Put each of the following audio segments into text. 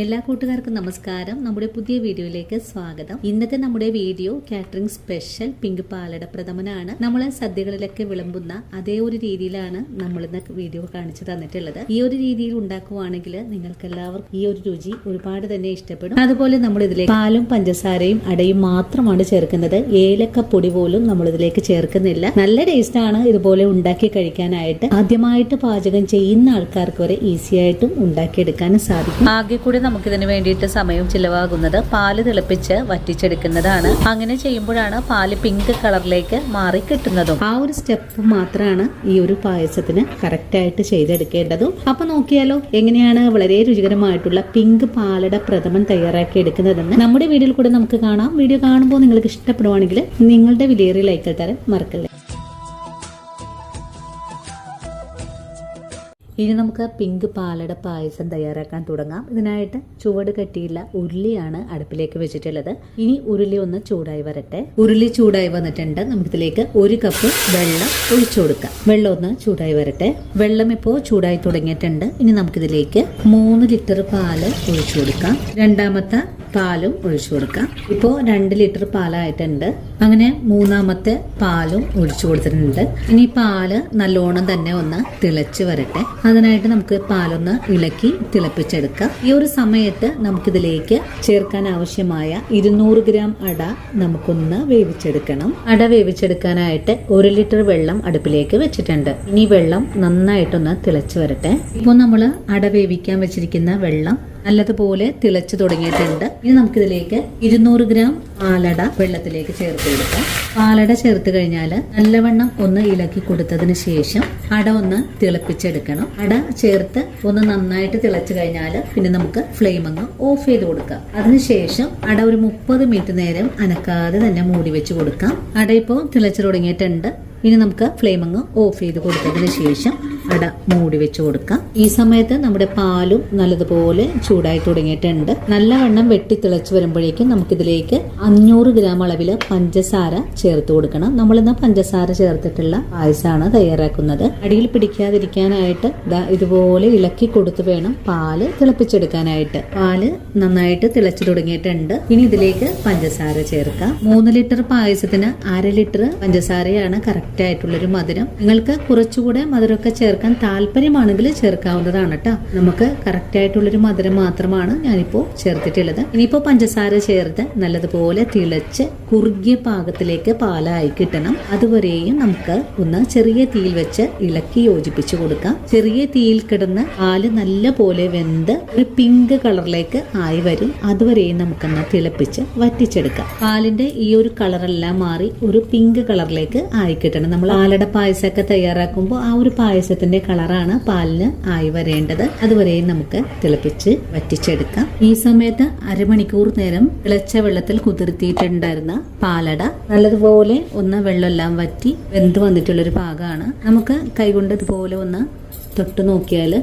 എല്ലാ കൂട്ടുകാർക്കും നമസ്കാരം. നമ്മുടെ പുതിയ വീഡിയോയിലേക്ക് സ്വാഗതം. ഇന്നത്തെ നമ്മുടെ വീഡിയോ കാറ്ററിംഗ് സ്പെഷ്യൽ പിങ്ക് പാലട പ്രഥമനാണ്. നമ്മൾ സദ്യകളിലൊക്കെ വിളമ്പുന്ന അതേ ഒരു രീതിയിലാണ് നമ്മൾ ഇന്ന് വീഡിയോ കാണിച്ചു തന്നിട്ടുള്ളത്. ഈ ഒരു രീതിയിൽ ഉണ്ടാക്കുവാണെങ്കിൽ നിങ്ങൾക്ക് എല്ലാവർക്കും ഈ ഒരു രുചി ഒരുപാട് തന്നെ ഇഷ്ടപ്പെടും. അതുപോലെ നമ്മൾ ഇതിലേക്ക് പാലും പഞ്ചസാരയും അടയും മാത്രമാണ് ചേർക്കുന്നത്. ഏലക്കപ്പൊടി പോലും നമ്മൾ ഇതിലേക്ക് ചേർക്കുന്നില്ല. നല്ല ടേസ്റ്റ് ആണ് ഇതുപോലെ ഉണ്ടാക്കി കഴിക്കാനായിട്ട്. ആദ്യമായിട്ട് പാചകം ചെയ്യുന്ന ആൾക്കാർക്ക് വരെ ഈസി ആയിട്ടും ഉണ്ടാക്കിയെടുക്കാനും സാധിക്കും. ആകെ കൂടി നമുക്കിതിന് വേണ്ടിയിട്ട് സമയം ചിലവാകുന്നത് പാല് തിളപ്പിച്ച് വറ്റിച്ചെടുക്കുന്നതാണ്. അങ്ങനെ ചെയ്യുമ്പോഴാണ് പാല് പിങ്ക് കളറിലേക്ക് മാറി കിട്ടുന്നതും. ആ ഒരു സ്റ്റെപ്പ് മാത്രമാണ് ഈ ഒരു പായസത്തിന് കറക്റ്റ് ആയിട്ട് ചെയ്തെടുക്കേണ്ടതും. അപ്പൊ നോക്കിയാലോ എങ്ങനെയാണ് വളരെ രുചികരമായിട്ടുള്ള പിങ്ക് പാലട പ്രഥമൻ തയ്യാറാക്കി എടുക്കുന്നതെന്ന് നമ്മുടെ വീഡിയോയിൽ കൂടെ നമുക്ക് കാണാം. വീഡിയോ കാണുമ്പോൾ നിങ്ങൾക്ക് ഇഷ്ടപ്പെടുവാണെങ്കിൽ നിങ്ങളുടെ വിലയേറിയ ലൈക്ക് തരാൻ മറക്കല്ലേ. ഇനി നമുക്ക് പിങ്ക് പാലട പായസം തയ്യാറാക്കാൻ തുടങ്ങാം. ഇതിനായിട്ട് ചുവട് കട്ടിയുള്ള ഉരുളിയാണ് അടുപ്പിലേക്ക് വെച്ചിട്ടുള്ളത്. ഇനി ഉരുളി ഒന്ന് ചൂടായി വരട്ടെ. ഉരുളി ചൂടായി വന്നിട്ടുണ്ട്. നമുക്കിതിലേക്ക് 1 കപ്പ് വെള്ളം ഒഴിച്ചു കൊടുക്കാം. വെള്ളം ഒന്ന് ചൂടായി വരട്ടെ. വെള്ളം ഇപ്പോൾ ചൂടായി തുടങ്ങിയിട്ടുണ്ട്. ഇനി നമുക്കിതിലേക്ക് 3 ലിറ്റർ പാല് ഒഴിച്ചു കൊടുക്കാം. രണ്ടാമത്തെ പാലും ഒഴിച്ചു കൊടുക്കാം. ഇപ്പോൾ 2 ലിറ്റർ പാലായിട്ടുണ്ട്. അങ്ങനെ മൂന്നാമത്തെ പാലും ഒഴിച്ചു കൊടുത്തിട്ടുണ്ട്. ഇനി പാല് നല്ലോണം തന്നെ ഒന്ന് തിളച്ച് വരട്ടെ. അതിനായിട്ട് നമുക്ക് പാലൊന്ന് ഇളക്കി തിളപ്പിച്ചെടുക്കാം. ഈ ഒരു സമയത്ത് നമുക്കിതിലേക്ക് ചേർക്കാൻ ആവശ്യമായ 200 ഗ്രാം അട നമുക്കൊന്ന് വേവിച്ചെടുക്കണം. അട വേവിച്ചെടുക്കാനായിട്ട് 1 ലിറ്റർ വെള്ളം അടുപ്പിലേക്ക് വെച്ചിട്ടുണ്ട്. ഇനി വെള്ളം നന്നായിട്ടൊന്ന് തിളച്ച് വരട്ടെ. ഇപ്പോൾ നമ്മൾ അട വേവിക്കാൻ വെച്ചിരിക്കുന്ന വെള്ളം നല്ലതുപോലെ തിളച്ചു തുടങ്ങിയിട്ടുണ്ട്. ഇനി നമുക്കിതിലേക്ക് 200 ഗ്രാം പാലട വെള്ളത്തിലേക്ക് ചേർത്ത് കൊടുക്കാം. പാലട ചേർത്ത് കഴിഞ്ഞാൽ നല്ലവണ്ണം ഒന്ന് ഇളക്കി കൊടുത്തതിന് ശേഷം അട ഒന്ന് തിളപ്പിച്ചെടുക്കണം. അട ചേർത്ത് ഒന്ന് നന്നായിട്ട് തിളച്ചു കഴിഞ്ഞാൽ പിന്നെ നമുക്ക് ഫ്ലെയിം അങ്ങ് ഓഫ് ചെയ്ത് കൊടുക്കാം. അതിനുശേഷം അട ഒരു 30 മിനിറ്റ് നേരം അനക്കാതെ തന്നെ മൂടി വെച്ച് കൊടുക്കാം. അട ഇപ്പോൾ തിളച്ചു തുടങ്ങിയിട്ടുണ്ട്. ഇനി നമുക്ക് ഫ്ലെയിം അങ്ങ് ഓഫ് ചെയ്ത് കൊടുത്തതിന് ശേഷം അട മൂടി വെച്ച് കൊടുക്കാം. ഈ സമയത്ത് നമ്മുടെ പാലും നല്ലതുപോലെ ചൂടായി തുടങ്ങിയിട്ടുണ്ട്. നല്ലവണ്ണം വെട്ടി തിളച്ച് വരുമ്പോഴേക്കും നമുക്കിതിലേക്ക് 500 ഗ്രാം അളവിൽ പഞ്ചസാര ചേർത്ത് കൊടുക്കണം. നമ്മളിന്ന് പഞ്ചസാര ചേർത്തിട്ടുള്ള പായസമാണ് തയ്യാറാക്കുന്നത്. അടിയിൽ പിടിക്കാതിരിക്കാനായിട്ട് ഇതുപോലെ ഇളക്കി കൊടുത്ത് വേണം പാല് തിളപ്പിച്ചെടുക്കാനായിട്ട്. പാല് നന്നായിട്ട് തിളച്ചു തുടങ്ങിയിട്ടുണ്ട്. ഇനി ഇതിലേക്ക് പഞ്ചസാര ചേർക്കാം. 3 ലിറ്റർ പായസത്തിന് 1/2 ലിറ്റർ പഞ്ചസാരയാണ് കറക്റ്റ് ആയിട്ടുള്ളൊരു മധുരം. നിങ്ങൾക്ക് കുറച്ചുകൂടെ മധുരമൊക്കെ ചേർക്കാൻ താല്പര്യമാണെങ്കിൽ ചേർക്കാവുന്നതാണ് കേട്ടോ. നമുക്ക് കറക്റ്റ് ആയിട്ടുള്ളൊരു മധുരം മാത്രമാണ് ഞാനിപ്പോൾ ചേർത്തിട്ടുള്ളത്. ഇനിയിപ്പോൾ പഞ്ചസാര ചേർത്ത് നല്ലതുപോലെ തിളച്ച് കുറുകിയ പാകത്തിലേക്ക് പാലായി കിട്ടണം. അതുവരെയും നമുക്ക് ഒന്ന് ചെറിയ തീയിൽ വെച്ച് ഇളക്കി യോജിപ്പിച്ചു കൊടുക്കാം. ചെറിയ തീയിൽ കിടന്ന് പാല് നല്ല പോലെ വെന്ത് ഒരു പിങ്ക് കളറിലേക്ക് ആയി വരും. അതുവരെയും നമുക്കൊന്ന് തിളപ്പിച്ച് വറ്റിച്ചെടുക്കാം. പാലിന്റെ ഈ ഒരു കളറെല്ലാം മാറി ഒരു പിങ്ക് കളറിലേക്ക് ആയി കിട്ടണം. നമ്മൾ പാലട പായസമൊക്കെ തയ്യാറാക്കുമ്പോൾ ആ ഒരു പായസത്തിന്റെ കളറാണ് പാലിന് ആയി വരേണ്ടത്. അതുവരെയും നമുക്ക് തിളപ്പിച്ച് വറ്റിച്ചെടുക്കാം. ഈ സമയത്ത് അരമണിക്കൂർ നേരം തിളച്ച വെള്ളത്തിൽ കുതിർത്തിയിട്ടുണ്ടായിരുന്ന പാലട നല്ലതുപോലെ ഒന്ന് വെള്ളമെല്ലാം വറ്റി വെന്ത് വന്നിട്ടുള്ളൊരു പാകമാണ്. നമുക്ക് കൈകൊണ്ട് ഇതുപോലെ ഒന്ന് തൊട്ട് നോക്കിയാൽ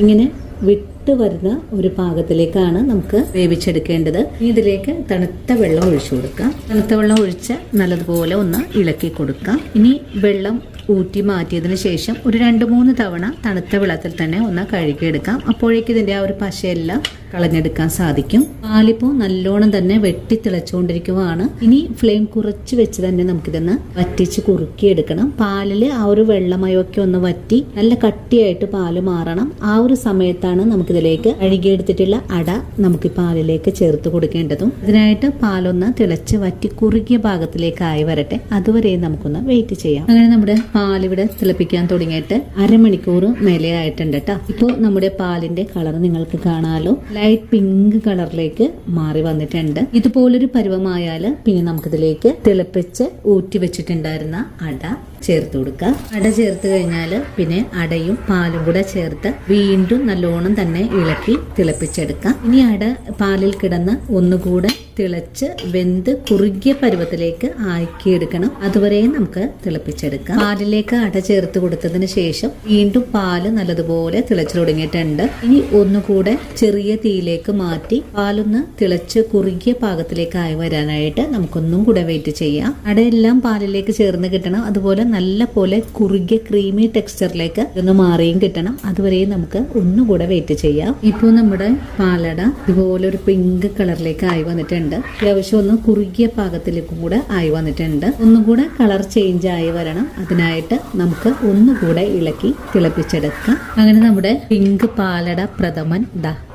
ഇങ്ങനെ വിട്ട് വരുന്ന ഒരു പാകത്തിലേക്കാണ് നമുക്ക് വേവിച്ചെടുക്കേണ്ടത്. ഇതിലേക്ക് തണുത്ത വെള്ളം ഒഴിച്ചു കൊടുക്കാം. തണുത്ത വെള്ളം ഒഴിച്ച് നല്ലതുപോലെ ഒന്ന് ഇളക്കി കൊടുക്കാം. ഇനി വെള്ളം ഊറ്റി മാറ്റിയതിന് ശേഷം ഒരു 2-3 തവണ തണുത്ത വെള്ളത്തിൽ തന്നെ ഒന്ന് കഴുകിയെടുക്കാം. അപ്പോഴേക്ക് ഇതിന്റെ ആ ഒരു പശയെല്ലാം കളഞ്ഞെടുക്കാൻ സാധിക്കും. പാലിപ്പോൾ നല്ലോണം തന്നെ വെട്ടി തിളച്ചുകൊണ്ടിരിക്കുകയാണ്. ഇനി ഫ്ലെയിം കുറച്ച് വെച്ച് തന്നെ നമുക്കിതൊന്ന് വറ്റിച്ച് കുറുക്കിയെടുക്കണം. പാലില് ആ ഒരു വെള്ളമയൊക്കെ ഒന്ന് വറ്റി നല്ല കട്ടിയായിട്ട് പാല് മാറണം. ആ ഒരു സമയത്താണ് നമുക്കിതിലേക്ക് കഴുകിയെടുത്തിട്ടുള്ള അട നമുക്ക് പാലിലേക്ക് ചേർത്ത് കൊടുക്കേണ്ടതും. ഇതിനായിട്ട് പാലൊന്ന് തിളച്ച് വറ്റി കുറുകിയ ഭാഗത്തിലേക്കായി വരട്ടെ. അതുവരെ നമുക്കൊന്ന് വെയിറ്റ് ചെയ്യാം. അങ്ങനെ നമ്മുടെ പാലിവിടെ തിളപ്പിക്കാൻ തുടങ്ങിയിട്ട് അരമണിക്കൂർ മേലെ ആയിട്ടുണ്ട് കേട്ടോ. ഇപ്പോൾ നമ്മുടെ പാലിന്റെ കളർ നിങ്ങൾക്ക് കാണാലോ. ലൈറ്റ് പിങ്ക് കളറിലേക്ക് മാറി വന്നിട്ടുണ്ട്. ഇതുപോലൊരു പരുവമായാൽ പിന്നെ നമുക്കിതിലേക്ക് തിളപ്പിച്ച് ഊറ്റി വെച്ചിട്ടുണ്ടായിരുന്ന അട ചേർത്ത് കൊടുക്കുക. അട ചേർത്ത് കഴിഞ്ഞാൽ പിന്നെ അടയും പാലും കൂടെ ചേർത്ത് വീണ്ടും നല്ലോണം തന്നെ ഇളക്കി തിളപ്പിച്ചെടുക്കാം. ഇനി അട പാലിൽ കിടന്ന് ഒന്നുകൂടെ തിളച്ച് വെന്ത് കുറുകിയ പരുവത്തിലേക്ക് ആക്കിയെടുക്കണം. അതുവരെയും നമുക്ക് തിളപ്പിച്ചെടുക്കാം. പാലിലേക്ക് അട ചേർത്ത് കൊടുത്തതിന് ശേഷം വീണ്ടും പാല് നല്ലതുപോലെ തിളച്ചു തുടങ്ങിയിട്ടുണ്ട്. ഇനി ഒന്നുകൂടെ ചെറിയ തീയിലേക്ക് മാറ്റി പാലൊന്ന് തിളച്ച് കുറുകിയ പാകത്തിലേക്ക് ആയി വരാനായിട്ട് നമുക്കൊന്നും കൂടെ വെയിറ്റ് ചെയ്യാം. അടയെല്ലാം പാലിലേക്ക് ചേർന്ന് കിട്ടണം. അതുപോലെ നല്ല പോലെ കുറുകിയ ക്രീമി ടെക്സ്ചറിലേക്ക് ഒന്ന് മാറിയും കിട്ടണം. അതുവരെയും നമുക്ക് ഒന്നുകൂടെ വെയിറ്റ് ചെയ്യാം. ഇപ്പോൾ നമ്മുടെ പാലട ഇതുപോലെ ഒരു പിങ്ക് കളറിലേക്ക് ആയി വന്നിട്ടുണ്ട്. അത്യാവശ്യം ഒന്ന് കുറുകിയ പാകത്തിലേക്കും കൂടെ ആയി വന്നിട്ടുണ്ട്. ഒന്നുകൂടെ കളർ ചേഞ്ച് ആയി വരണം. അതിനായിട്ട് നമുക്ക് ഒന്നുകൂടെ ഇളക്കി തിളപ്പിച്ചെടുക്കാം. അങ്ങനെ നമ്മുടെ പിങ്ക് പാലട പ്രഥമൻ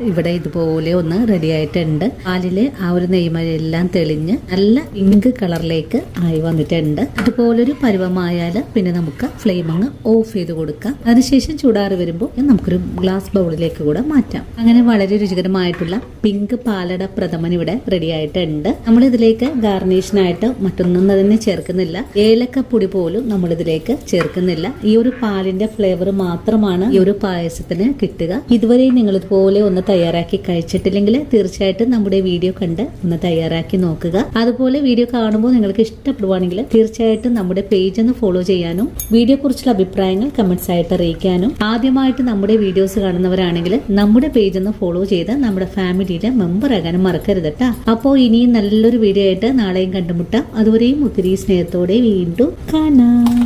ഇവിടെ ഇതുപോലെ ഒന്ന് റെഡി ആയിട്ടുണ്ട്. പാലിലെ ആ ഒരു നെയ്മയെല്ലാം തെളിഞ്ഞ് നല്ല പിങ്ക് കളറിലേക്ക് ആയി വന്നിട്ടുണ്ട്. ഇതുപോലൊരു പരുവമായാൽ പിന്നെ നമുക്ക് ഫ്ലെയിം അങ്ങ് ഓഫ് ചെയ്ത് കൊടുക്കാം. അതിനുശേഷം ചൂടാറി വരുമ്പോൾ നമുക്കൊരു ഗ്ലാസ് ബൗളിലേക്ക് കൂടെ മാറ്റാം. അങ്ങനെ വളരെ രുചികരമായിട്ടുള്ള പിങ്ക് പാലട പ്രഥമൻ ഇവിടെ റെഡി ആയിട്ടുണ്ട്. നമ്മൾ ഇതിലേക്ക് ഗാർണിഷിനായിട്ട് മറ്റൊന്നും തന്നെ ചേർക്കുന്നില്ല. ഏലക്കപ്പൊടി പോലും നമ്മൾ ഇതിലേക്ക് ചേർക്കുന്നില്ല. ഈ ഒരു പാലിന്റെ ഫ്ലേവർ മാത്രമാണ് ഈ ഒരു പായസത്തിന് കിട്ടുക. ഇതുവരെ നിങ്ങൾ ഇതുപോലെ ഒന്ന് തയ്യാറാക്കി കഴിച്ചിട്ടില്ലെങ്കിൽ തീർച്ചയായിട്ടും നമ്മുടെ വീഡിയോ കണ്ട് ഒന്ന് തയ്യാറാക്കി നോക്കുക. അതുപോലെ വീഡിയോ കാണുമ്പോൾ നിങ്ങൾക്ക് ഇഷ്ടപ്പെടുവാണെങ്കിൽ തീർച്ചയായിട്ടും നമ്മുടെ പേജ് ഒന്ന് ഫോളോ ചെയ്യാനും വീഡിയോ കുറിച്ചുള്ള അഭിപ്രായങ്ങൾ കമന്റ്സ് ആയിട്ട് അറിയിക്കാനും, ആദ്യമായിട്ട് നമ്മുടെ വീഡിയോസ് കാണുന്നവരാണെങ്കിൽ നമ്മുടെ പേജ് ഒന്ന് ഫോളോ ചെയ്ത് നമ്മുടെ ഫാമിലിയിലെ മെമ്പർ ആകാനും മറക്കരുത് കേട്ടോ. അപ്പോൾ ഇനിയും നല്ലൊരു വീഡിയോ ആയിട്ട് നാളെയും കണ്ടുമുട്ടാം. അതുവരെയും ഒത്തിരി സ്നേഹത്തോടെ വീണ്ടും കാണാം.